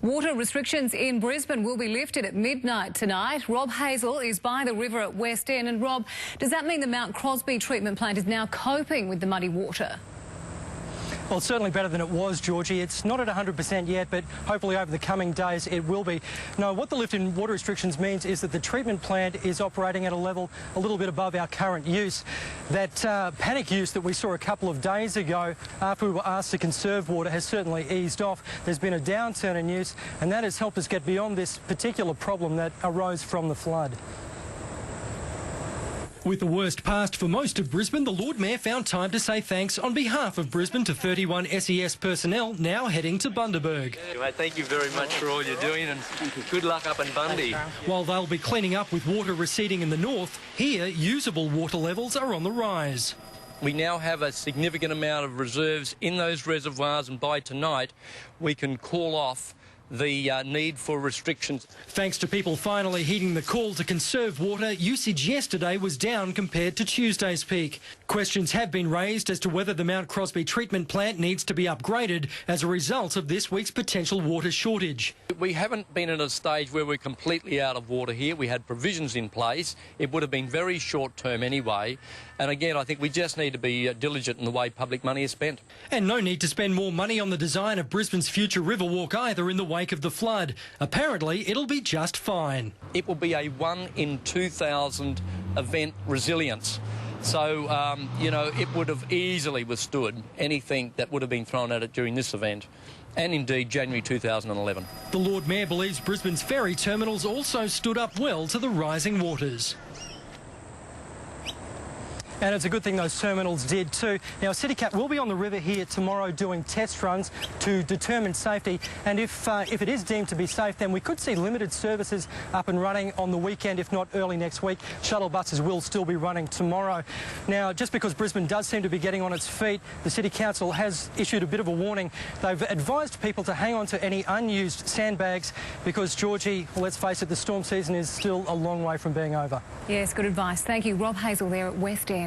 Water restrictions in Brisbane will be lifted at midnight tonight. Rob Hazel is by the river at West End. And Rob, does that mean the Mount Crosby treatment plant is now coping with the muddy water? Well, it's certainly better than it was, Georgie. It's not at 100% yet, but hopefully over the coming days it will be. No, what the lift in water restrictions means is that the treatment plant is operating at a level a little bit above our current use. That panic use that we saw a couple of days ago after we were asked to conserve water has certainly eased off. There's been a downturn in use, and that has helped us get beyond this particular problem that arose from the flood. With the worst past for most of Brisbane, the Lord Mayor found time to say thanks on behalf of Brisbane to 31 SES personnel now heading to Bundaberg. Thank you very much for all you're doing, and good luck up in Bundy. While they'll be cleaning up with water receding in the north, here usable water levels are on the rise. We now have a significant amount of reserves in those reservoirs, and by tonight we can call off the need for restrictions. Thanks to people finally heeding the call to conserve water, usage yesterday was down compared to Tuesday's peak. Questions have been raised as to whether the Mount Crosby treatment plant needs to be upgraded as a result of this week's potential water shortage. We haven't been at a stage where we're completely out of water here. We had provisions in place. It would have been very short term anyway. And again, I think we just need to be diligent in the way public money is spent. And no need to spend more money on the design of Brisbane's future Riverwalk either in the wake of the flood. Apparently, it'll be just fine. It will be a 1 in 2,000 event resilience. So, you know, it would have easily withstood anything that would have been thrown at it during this event, and indeed January 2011. The Lord Mayor believes Brisbane's ferry terminals also stood up well to the rising waters. And it's a good thing those terminals did too. Now, CityCat will be on the river here tomorrow doing test runs to determine safety. And if it is deemed to be safe, then we could see limited services up and running on the weekend, if not early next week. Shuttle buses will still be running tomorrow. Now, just because Brisbane does seem to be getting on its feet, the City Council has issued a bit of a warning. They've advised people to hang on to any unused sandbags because, Georgie, well, let's face it, the storm season is still a long way from being over. Yes, good advice. Thank you. Rob Hazel there at West End.